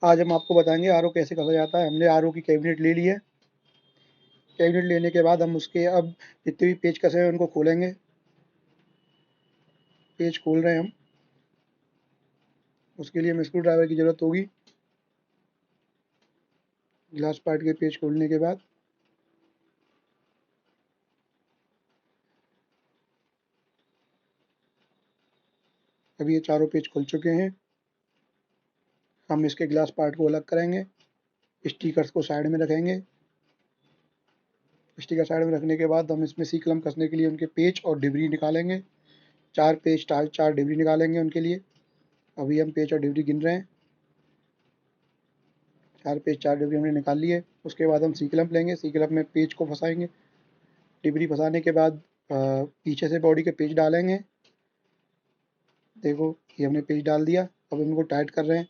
आज हम आपको बताएंगे आरओ कैसे कसा जाता है। हमने आरओ की कैबिनेट ले ली है। कैबिनेट लेने के बाद हम उसके अब जितने भी पेच कसे हैं उनको खोलेंगे। पेच खोल रहे हैं हम। उसके लिए हमें स्क्रू ड्राइवर की ज़रूरत होगी। ग्लास पार्ट के पेच खोलने के बाद अभी ये चारों पेच खुल चुके हैं। हम इसके ग्लास पार्ट को अलग करेंगे। स्टिकर्स को साइड में रखेंगे। स्टिकर साइड में रखने के बाद हम इसमें सी कलम कसने के लिए उनके पेच और डिबरी निकालेंगे। चार पेच चार डिबरी निकालेंगे उनके लिए। अभी हम पेच और डिबरी गिन रहे हैं। चार पेच चार डिबरी हमने निकाल लिए। उसके बाद हम सी क्लैंप लेंगे। सी क्लैंप में पेच को फंसाएंगे। डिबरी फंसाने के बाद पीछे से बॉडी के पेच डालेंगे। देखो ये हमने पेच डाल दिया। अब इनको टाइट कर रहे हैं।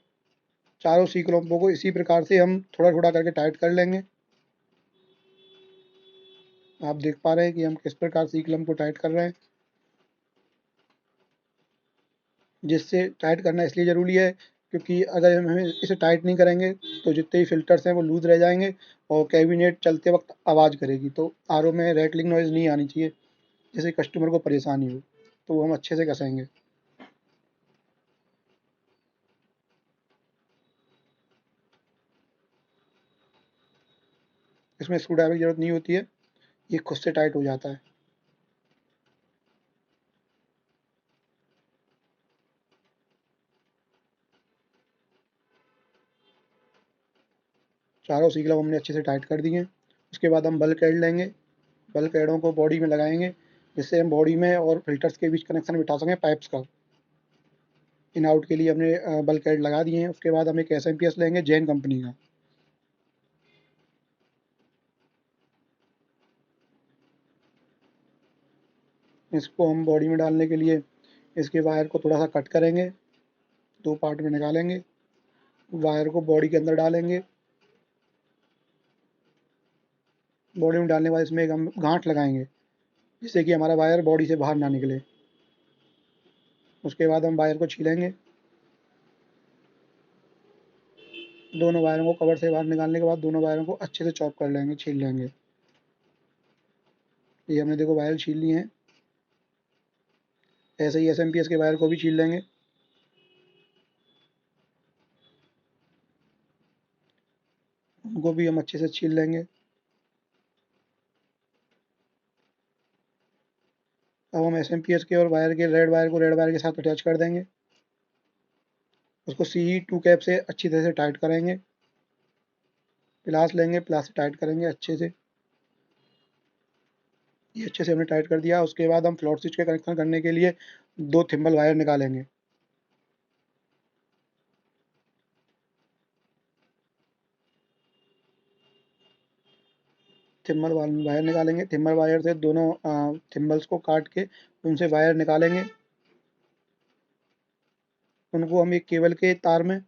चारों सी क्लैंपों को इसी प्रकार से हम थोड़ा थोड़ा करके टाइट कर लेंगे। आप देख पा रहे हैं कि हम किस प्रकार सी क्लैंप को टाइट कर रहे हैं। जिससे टाइट करना इसलिए ज़रूरी है क्योंकि अगर हम इसे टाइट नहीं करेंगे तो जितने भी फिल्टर्स हैं वो लूज़ रह जाएंगे और कैबिनेट चलते वक्त आवाज़ करेगी। तो आरओ में रैटलिंग नॉइज़ नहीं आनी चाहिए जिससे कस्टमर को परेशानी हो। तो वो हम अच्छे से कसेंगे। इसमें स्क्रू ड्राइवर की ज़रूरत नहीं होती है। ये खुद से टाइट हो जाता है। चारों सी क्लैंप हमने अच्छे से टाइट कर दिए। उसके बाद हम बल्क ऐड लेंगे। बल्क ऐडों को बॉडी में लगाएंगे जिससे हम बॉडी में और फिल्टर्स के बीच कनेक्शन बिठा सकें पाइप्स का। इन आउट के लिए हमने बल्क ऐड लगा दिए हैं। उसके बाद हम एक एसएमपीएस लेंगे जैन कंपनी का। इसको हम बॉडी में डालने के लिए इसके वायर को थोड़ा सा कट करेंगे। दो पार्ट में निकालेंगे। वायर को बॉडी के अंदर डालेंगे। बॉडी में डालने के बाद इसमें एक हम गांठ लगाएंगे जिससे कि हमारा वायर बॉडी से बाहर ना निकले। उसके बाद हम वायर को छीलेंगे। दोनों वायरों को कवर से बाहर निकालने के बाद दोनों वायरों को अच्छे से चॉप कर लेंगे, छील लेंगे। ये हमने देखो वायर छील लिए हैं। ऐसे ही एसएमपीएस के वायर को भी छील लेंगे। उनको भी हम अच्छे से छील लेंगे। अब हम एसएमपीएस के और वायर के रेड वायर को रेड वायर के साथ अटैच कर देंगे। उसको सी टू कैप से अच्छी तरह से टाइट करेंगे। प्लास लेंगे, प्लास से टाइट करेंगे अच्छे से। ये अच्छे से हमने टाइट कर दिया। उसके बाद हम फ्लोट स्विच के कनेक्शन करने के लिए दो थिम्बल वायर निकालेंगे। थिम्बल वायर निकालेंगे। थिम्बल वायर से दोनों थिम्बल्स को काट के उनसे वायर निकालेंगे। उनको हम एक केबल के तार में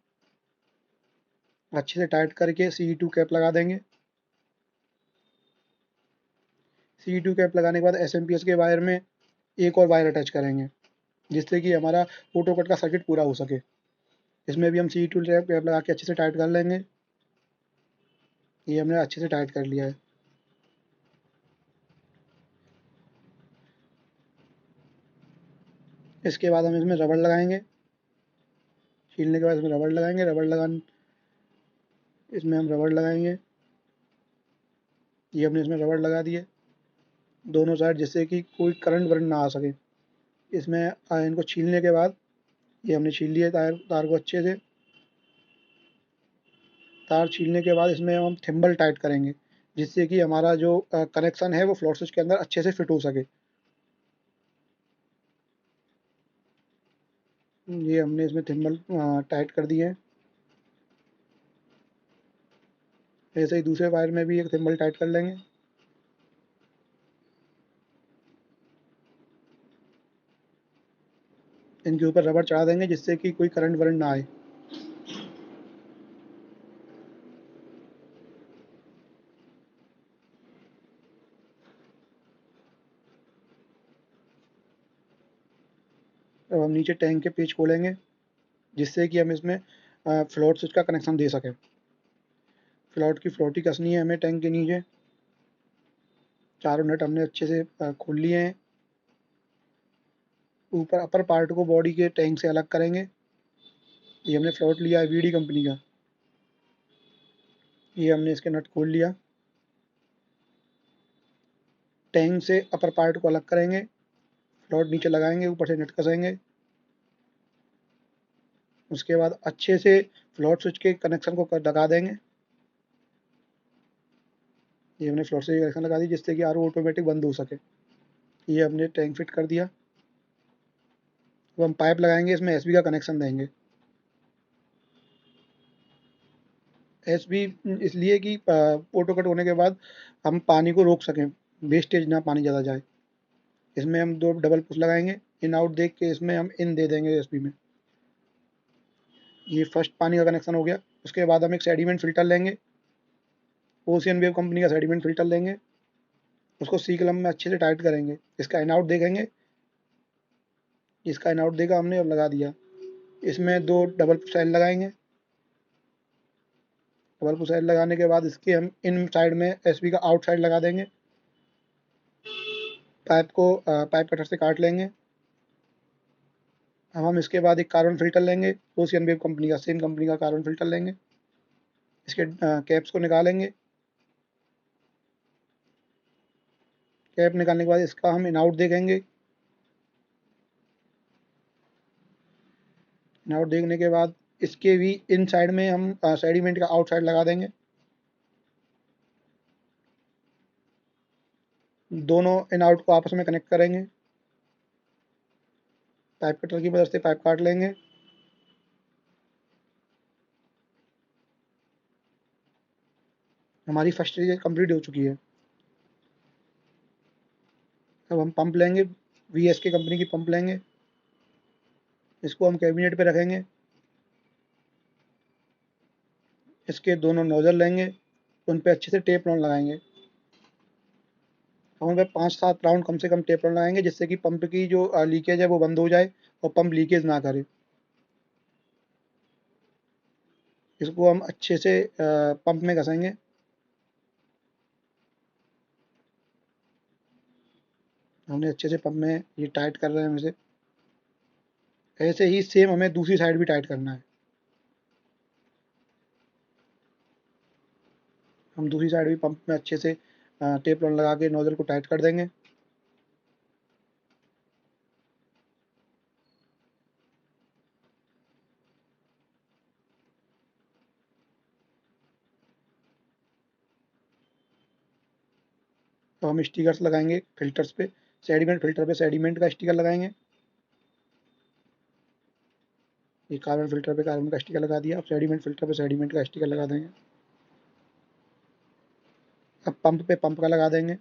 अच्छे से टाइट करके सी टू कैप लगा देंगे। सी टू कैप लगाने के बाद एस एम पी एस के वायर में एक और वायर अटैच करेंगे जिससे कि हमारा ऑटो कट का सर्किट पूरा हो सके। इसमें भी हम सी टू कैप लगा के अच्छे से टाइट कर लेंगे। ये हमने अच्छे से टाइट कर लिया है। इसके बाद हम इसमें रबड़ लगाएंगे। छीलने के बाद इसमें रबड़ लगाएंगे। इसमें हम रबड़ लगाएंगे। ये हमने इसमें रबड़ लगा दिए दोनों साइड जिससे कि कोई करंट वरंट ना आ सके। इसमें इनको छीलने के बाद ये हमने छील लिए तार को अच्छे से। तार छीलने के बाद इसमें हम थिम्बल टाइट करेंगे जिससे कि हमारा जो कनेक्शन है वो फ्लोट स्विच के अंदर अच्छे से फिट हो सके। ये हमने इसमें थिम्बल टाइट कर दिए हैं। ऐसे ही दूसरे वायर में भी एक थिम्बल टाइट कर लेंगे। इनके ऊपर रबड़ चढ़ा देंगे जिससे कि कोई करंट वरंट ना आए। अब हम नीचे टैंक के पेच खोलेंगे जिससे कि हम इसमें फ्लोट स्विच का कनेक्शन दे सकें। फ्लोट की फ्लोटी कसनी है हमें टैंक के नीचे। चारों नट हमने अच्छे से खोल लिए हैं। ऊपर अपर पार्ट को बॉडी के टैंक से अलग करेंगे। ये हमने फ्लोट लिया है वीडी कंपनी का। ये हमने इसके नट खोल लिया। टैंक से अपर पार्ट को अलग करेंगे। फ्लोट नीचे लगाएंगे, ऊपर से नट कसेंगे। उसके बाद अच्छे से फ्लोट स्विच के कनेक्शन को लगा देंगे। ये हमने फ्लोट से कनेक्शन लगा दी जिससे कि आरओ ऑटोमेटिक बंद हो सके। ये हमने टैंक फिट कर दिया। अब हम पाइप लगाएंगे, इसमें एसबी का कनेक्शन देंगे। एसबी इसलिए कि ऑटो कट होने के बाद हम पानी को रोक सकें, वेस्टेज ना पानी ज़्यादा जाए। इसमें हम 2 डबल पुश लगाएंगे। इन आउट देख के इसमें हम इन दे देंगे एसबी में। ये फर्स्ट पानी का कनेक्शन हो गया। उसके बाद हम एक सेडिमेंट फिल्टर लेंगे। ओशियन वेव कंपनी का सेडिमेंट फिल्टर लेंगे। उसको सी कलम में अच्छे से टाइट करेंगे। इसका इन आउट देखेंगे। इसका इन आउट देखा हमने और लगा दिया। इसमें 2 डबल पुश लगाएंगे। डबल पुश लगाने के बाद इसके हम इन साइड में एसबी का आउट साइड लगा देंगे। पाइप को पाइप कटर से काट लेंगे। अब हम इसके बाद एक कार्बन फिल्टर लेंगे, ओशियन वेव कंपनी का, सेम कंपनी का कार्बन फिल्टर लेंगे। इसके कैप्स को निकालेंगे। कैप निकालने के बाद इसका हम इन आउट देखेंगे। इन आउट देखने के बाद इसके भी इन साइड में हम सेडिमेंट का आउट साइड लगा देंगे। दोनों इन आउट को आपस में कनेक्ट करेंगे। पाइप कटर की मदद से पाइप काट लेंगे। हमारी फर्स्ट स्टेज कंप्लीट हो चुकी है। अब हम पंप लेंगे, वीएसके कंपनी की पंप लेंगे। इसको हम कैबिनेट पे रखेंगे। इसके दोनों नोजल लेंगे, उन पे अच्छे से टेप राउंड लगाएंगे। हम उन पे 5-7 राउंड कम से कम टेप राउंड लगाएंगे जिससे कि पंप की जो लीकेज है वो बंद हो जाए और पंप लीकेज ना करे। इसको हम अच्छे से पंप में घसेंगे। हमने अच्छे से पंप में ये टाइट कर रहे हैं इसे। ऐसे ही सेम हमें दूसरी साइड भी टाइट करना है। हम दूसरी साइड भी पंप में अच्छे से टेप राउंड लगा के नोजल को टाइट कर देंगे। तो हम स्टिकर्स लगाएंगे फिल्टर्स पे। सेडिमेंट फिल्टर पे सेडिमेंट का स्टिकर लगाएंगे। ये कार्बन फिल्टर पे कार्बन का स्टिकर लगा दिया। अब सेडिमेंट फिल्टर पे सेडिमेंट का स्टिकर लगा देंगे। अब पंप पे पंप का लगा देंगे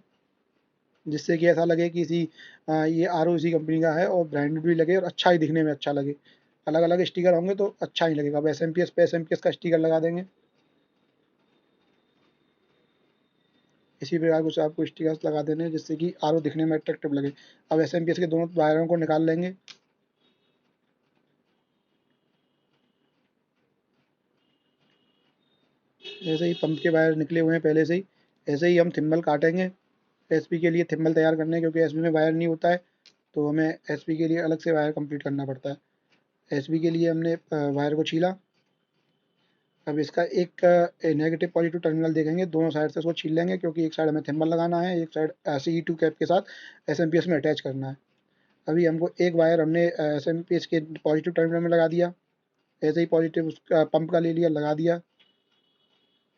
जिससे कि ऐसा लगे कि ये आर ओ इसी कंपनी का है और ब्रांडेड भी लगे और अच्छा ही दिखने में अच्छा लगे। अलग अलग स्टिकर होंगे तो अच्छा ही लगेगा। अब एस एम पी एस पे एस एम पी एस का स्टिकर लगा देंगे। इसी प्रकार कुछ आपको स्टिकर्स लगा देने हैं जिससे कि आर ओ दिखने में अट्रैक्टिव लगे। अब एस एम पी एस के दोनों वायरों को निकाल लेंगे। जैसे ही पंप के वायर निकले हुए हैं पहले से ही, ऐसे ही हम थिम्बल काटेंगे एसपी के लिए। थिम्बल तैयार करने क्योंकि एसपी में वायर नहीं होता है तो हमें एसपी के लिए अलग से वायर कंप्लीट करना पड़ता है। एसपी के लिए हमने वायर को छीला। अब इसका एक नेगेटिव पॉजिटिव टर्मिनल देखेंगे, दोनों साइड से उसको छील लेंगे क्योंकि एक साइड हमें थिम्बल लगाना है, एक साइड सी टू कैप के साथ एस एम पी एस में अटैच करना है। अभी हमको एक वायर हमने एस एम पी एस के पॉजिटिव टर्मिनल में लगा दिया। ऐसे ही पॉजिटिव उसका पंप का ले लिया, लगा दिया।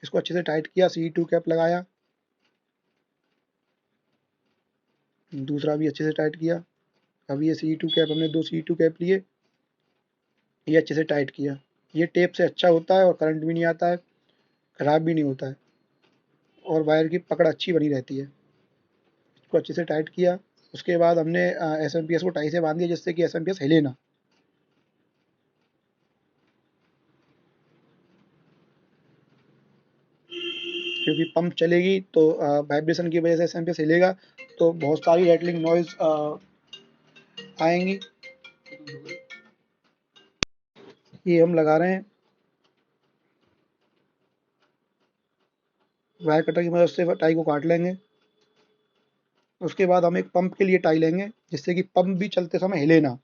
इसको अच्छे से टाइट किया, सी टू कैप लगाया। दूसरा भी अच्छे से टाइट किया। अब ये सी टू कैप हमने 2 सी टू कैप लिए, ये अच्छे से टाइट किया। ये टेप से अच्छा होता है और करंट भी नहीं आता है, खराब भी नहीं होता है और वायर की पकड़ अच्छी बनी रहती है। इसको अच्छे से टाइट किया। उसके बाद हमने एस एम पी एस को टाई से बांध दिया जिससे कि एस एम पी एस हिले ना। क्योंकि पंप चलेगी तो वाइब्रेशन की वजह से एस एम पी एस हिलेगा तो बहुत सारी रैटलिंग नॉइज आएंगी। ये हम लगा रहे हैं। वायर कटर की मदद से टाई को काट लेंगे। उसके बाद हम एक पंप के लिए टाई लेंगे, जिससे कि पंप भी चलते समय हिले ना,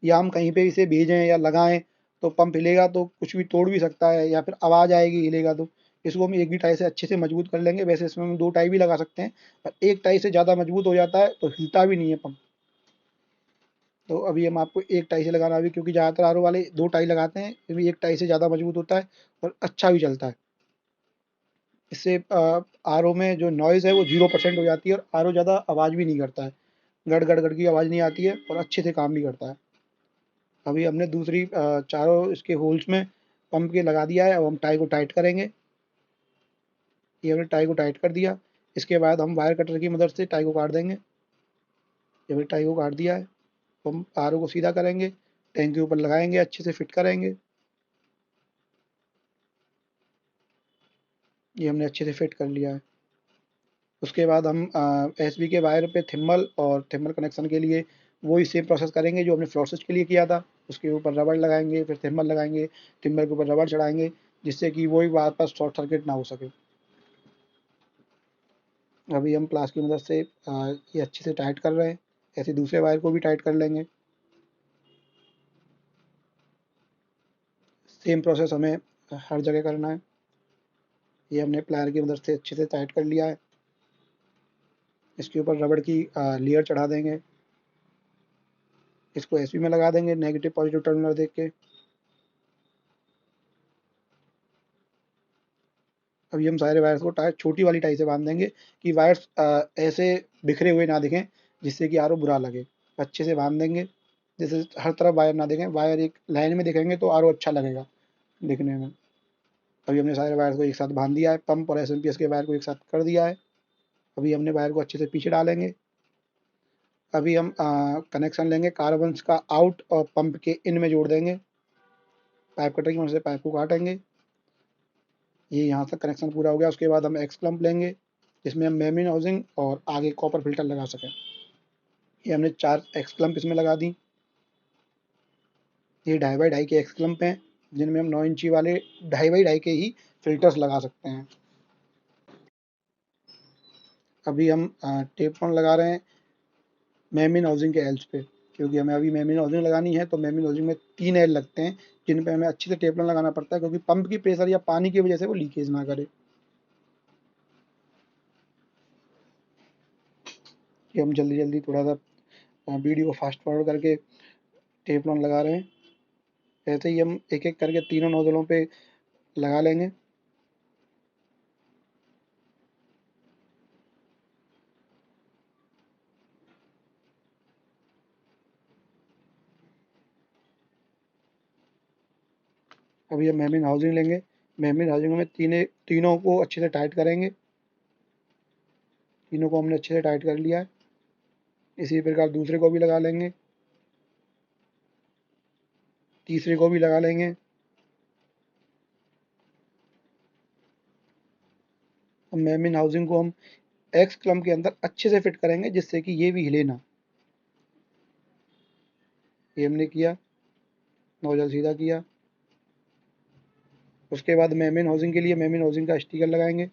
या हम कहीं पे इसे भेजें या लगाएं तो पंप हिलेगा तो कुछ भी तोड़ भी सकता है, या फिर आवाज़ आएगी हिलेगा तो। इसको हम एक भी टाई से अच्छे से मजबूत कर लेंगे। वैसे इसमें हम 2 टाई भी लगा सकते हैं, पर एक टाई से ज़्यादा मजबूत हो जाता है तो हिलता भी नहीं है पंप। तो अभी हम आपको एक टाई से लगाना अभी, क्योंकि ज़्यादातर आरओ वाले 2 टाई लगाते हैं, अभी एक टाई से ज़्यादा मजबूत होता है और अच्छा भी चलता है। इससे आरओ में जो नॉइज़ है वो 0% हो जाती है और आरओ ज़्यादा आवाज़ भी नहीं करता है। गड़ गड़ गड़ की आवाज़ नहीं आती है और अच्छे से काम भी करता है। अभी हमने दूसरी चारों इसके होल्स में पंप के लगा दिया है। अब हम टाई को टाइट करेंगे। ये हमने टाई को टाइट कर दिया। इसके बाद हम वायर कटर की मदद से टाई को काट देंगे। ये हमने टाई को काट दिया है। तो हम आरओ को सीधा करेंगे, टैंक के ऊपर लगाएंगे, अच्छे से फिट करेंगे। ये हमने अच्छे से फिट कर लिया है। उसके बाद हम एसबी के वायर पे थिम्बल और थिम्बल कनेक्शन के लिए वही सेम प्रोसेस करेंगे जो हमने फ्लोर स्विच के लिए किया था। उसके ऊपर रबड़ लगाएंगे, फिर थिम्बल लगाएंगे, थिम्बल के ऊपर रबड़ चढ़ाएंगे, जिससे कि वही वापस शॉर्ट सर्किट ना हो सके। अभी हम प्लास की मदद से ये अच्छे से टाइट कर रहे हैं। ऐसे दूसरे वायर को भी टाइट कर लेंगे। सेम प्रोसेस हमें हर जगह करना है। ये हमने प्लायर की मदद से अच्छे से टाइट कर लिया है। इसके ऊपर रबड़ की लेयर चढ़ा देंगे। इसको एसबी में लगा देंगे, नेगेटिव पॉजिटिव टर्मिनल देख के। अभी हम सारे वायर्स को टाई छोटी वाली टाई से बांध देंगे, कि वायर्स ऐसे बिखरे हुए ना दिखें, जिससे कि आरओ बुरा लगे। अच्छे से बांध देंगे, जैसे हर तरफ वायर ना दिखें, वायर एक लाइन में दिखेंगे तो आरओ अच्छा लगेगा दिखने में। अभी हमने सारे वायर्स को एक साथ बांध दिया है, पंप और एसएमपीएस के वायर को एक साथ कर दिया है। अभी हमने वायर को अच्छे से पीछे डालेंगे। अभी हम कनेक्शन लेंगे, कार्बन्स का आउट और पंप के इन में जोड़ देंगे। पाइप कटर की मदद से पाइप को काटेंगे। ये यहाँ तक कनेक्शन पूरा हो गया। उसके बाद हम एक्स क्लम्प लेंगे, जिसमें हम मेमिन हाउसिंग और आगे कॉपर फिल्टर लगा सकें। ये हमने 4 एक्स क्लम्प इसमें लगा दी। ये 2.5x2 के एक्स क्लम्प हैं, जिनमें हम 9 इंची वाले 2.5x2 के ही फिल्टर्स लगा सकते हैं। अभी हम टेप ऑन लगा रहे हैं मेमिन हाउसिंग के एल्स पे, क्योंकि हमें अभी मेमिन हाउसिंग लगानी है। तो मेमिन हाउसिंग में 3 एल लगते हैं, जिन पे हमें अच्छे से टेपलन लगाना पड़ता है, क्योंकि पंप की प्रेशर या पानी की वजह से वो लीकेज ना करे। कि हम जल्दी जल्दी थोड़ा सा वीडियो को फास्ट फॉरवर्ड करके टेपलॉन लगा रहे हैं। ऐसे ही हम एक एक करके तीनों नोजलों पे लगा लेंगे। अभी हम मेमिन हाउसिंग लेंगे। मेमिन हाउसिंग में तीनों को अच्छे से टाइट करेंगे। तीनों को हमने अच्छे से टाइट कर लिया है। इसी प्रकार दूसरे को भी लगा लेंगे, तीसरे को भी लगा लेंगे। अब मेमिन हाउसिंग को हम एक्स क्लम्प के अंदर अच्छे से फिट करेंगे, जिससे कि ये भी हिले ना। ये हमने किया, नोजल सीधा किया। उसके बाद मेमिन हाउसिंग के लिए मेमिन हाउसिंग का स्टिकर लगाएंगे,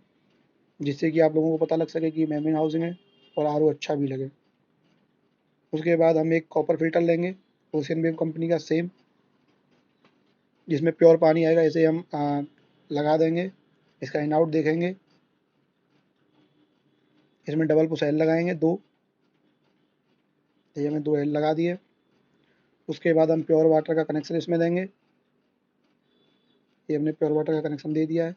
जिससे कि आप लोगों को पता लग सके कि मेमिन हाउसिंग है और आरओ अच्छा भी लगे। उसके बाद हम एक कॉपर फिल्टर लेंगे, ओशियन वेव कंपनी का सेम, जिसमें प्योर पानी आएगा। इसे हम लगा देंगे। इसका इन आउट देखेंगे। इसमें डबल पुश एल लगाएंगे 2। ये हमें 2 एल लगा दिए। उसके बाद हम प्योर वाटर का कनेक्शन इसमें देंगे। ये हमने प्योर वाटर का कनेक्शन दे दिया है।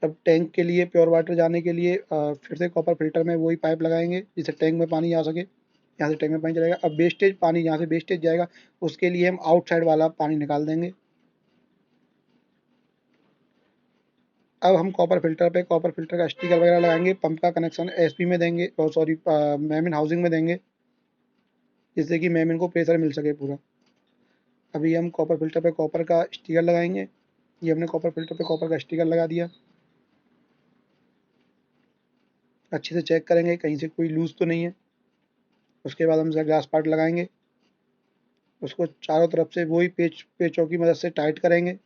अब टैंक के लिए प्योर वाटर जाने के लिए फिर से कॉपर फिल्टर में वही पाइप लगाएंगे, जिससे टैंक में पानी आ सके। यहाँ से टैंक में पानी चलेगा। अब वेस्टेज पानी जहाँ से वेस्टेज जाएगा, उसके लिए हम आउटसाइड वाला पानी निकाल देंगे। अब हम कॉपर फिल्टर पे कॉपर फिल्टर का स्टिकर वगैरह लगाएंगे। पंप का कनेक्शन एसपी में देंगे, और सॉरी मेमिन हाउसिंग में देंगे, जिससे कि मेमिन को प्रेशर मिल सके पूरा। अभी हम कॉपर फिल्टर पे कॉपर का स्टिकर लगाएंगे। ये हमने कॉपर फिल्टर पे कॉपर का स्टिकर लगा दिया। अच्छे से चेक करेंगे कहीं से कोई लूज तो नहीं है। उसके बाद हम इसका ग्लास पार्ट लगाएंगे। उसको चारों तरफ से वही पेचों की मदद से टाइट करेंगे।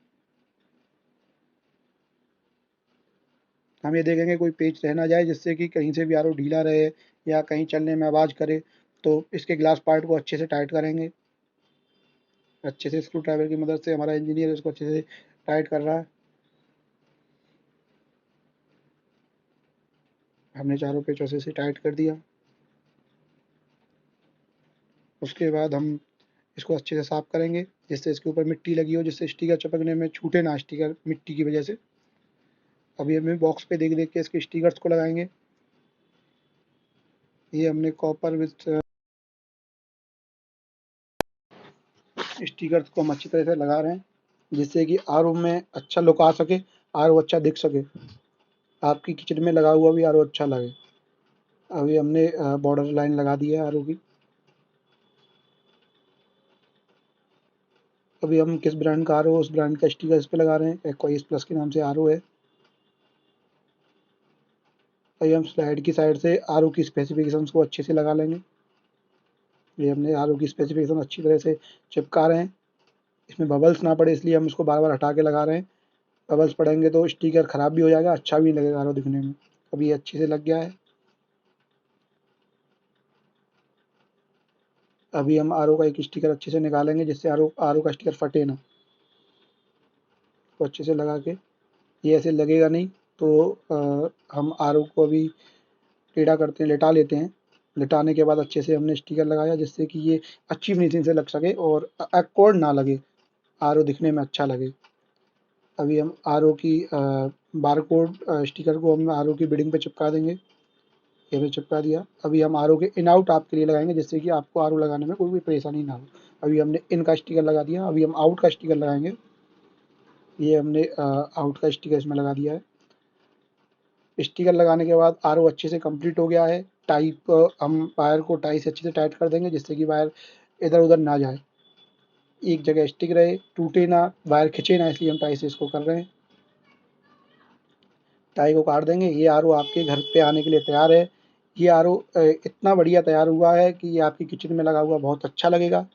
हम ये देखेंगे कोई पेच रह ना जाए, जिससे कि कहीं से भी आरओ ढीला रहे या कहीं चलने में आवाज़ करे। तो इसके ग्लास पार्ट को अच्छे से टाइट करेंगे। अच्छे से स्क्रू ड्राइवर की मदद से हमारा इंजीनियर इसको अच्छे से टाइट कर रहा है। हमने चारों पेचों से इसे टाइट कर दिया। उसके बाद हम इसको अच्छे से साफ करेंगे, जिससे इसके ऊपर मिट्टी लगी हो, जिससे स्टिकर चिपकने में छूटे ना स्टिकर मिट्टी की वजह से। अभी हमें बॉक्स पे देख देख के इसके स्टिकर्स को लगाएंगे। ये हमने कॉपर विथ स्टिकर्स को हम अच्छी तरह से लगा रहे हैं, जिससे कि आरओ में अच्छा लुक आ सके, आरओ अच्छा दिख सके, आपकी किचन में लगा हुआ भी आरओ अच्छा लगे। अभी हमने बॉर्डर लाइन लगा दी है आरओ की। अभी हम किस ब्रांड का आरओ, उस ब्रांड का स्टिकर इस पे लगा रहे हैं। एक्वाईस प्लस के नाम से आरओ है। अभी हम स्लाइड की साइड से आरओ की स्पेसिफिकेशंस को अच्छे से लगा लेंगे। ये हमने आरओ की स्पेसिफिकेशन अच्छी तरह से चिपका रहे हैं। इसमें बबल्स ना पड़े, इसलिए हम इसको बार बार हटा के लगा रहे हैं। बबल्स पड़ेंगे तो स्टिकर खराब भी हो जाएगा, अच्छा भी नहीं लगेगा आरओ दिखने में। अभी ये अच्छे से लग गया है। अभी हम आरओ का एक स्टिकर अच्छे से निकालेंगे, जिससे आरओ आरओ का स्टिकर फटे ना। तो अच्छे से लगा के, ये ऐसे लगेगा नहीं तो हम आरओ को अभी टेढ़ा करते हैं, लेटा लेते हैं। लेटाने के बाद अच्छे से हमने स्टिकर लगाया, जिससे कि ये अच्छी फिनिशिंग से लग सके और awkward ना लगे, आरओ दिखने में अच्छा लगे। अभी हम आरओ की बारकोड स्टिकर को हम आरओ की बिडिंग पे चिपका देंगे। ये हमने चिपका दिया। अभी हम आरओ के इन आउट आपके लिए लगाएंगे, जिससे कि आपको आरओ लगाने में कोई भी परेशानी ना हो। अभी हमने इन का स्टिकर लगा दिया। अभी हम आउट का स्टिकर लगाएंगे। ये हमने आउट का स्टिकर इसमें लगा दिया है। स्टिकर लगाने के बाद आरओ अच्छे से कंप्लीट हो गया है। टाइप हम वायर को टाई से अच्छे से टाइट कर देंगे, जिससे कि वायर इधर उधर ना जाए, एक जगह स्टिक रहे, टूटे ना, वायर खिंचे ना, इसलिए हम टाई से इसको कर रहे हैं। टाई को काट देंगे। ये आरओ आपके घर पे आने के लिए तैयार है। ये आरओ इतना बढ़िया तैयार हुआ है कि ये आपकी किचन में लगा हुआ बहुत अच्छा लगेगा।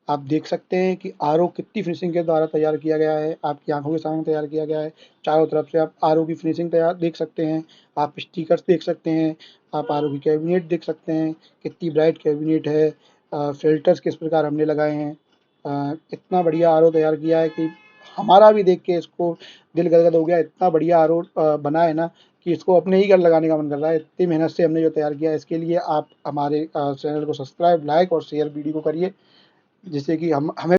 आप देख सकते हैं कि आरओ कितनी फिनिशिंग के द्वारा तैयार किया गया है, आपकी आंखों के सामने तैयार किया गया है। चारों तरफ से आप आरओ की फिनिशिंग तैयार देख सकते हैं, आप स्टिकर्स देख सकते हैं, आप आरओ की कैबिनेट देख सकते हैं, कितनी ब्राइट कैबिनेट है। फिल्टर्स किस प्रकार हमने लगाए हैं। इतना बढ़िया आरओ तैयार किया है कि हमारा भी देख के इसको दिल गदगद हो गया। इतना बढ़िया आरओ बना है ना कि इसको अपने ही घर लगाने का मन कर रहा है। इतनी मेहनत से हमने जो तैयार किया है, इसके लिए आप हमारे चैनल को सब्सक्राइब, लाइक और शेयर वीडियो को करिए, जिससे कि हम हमें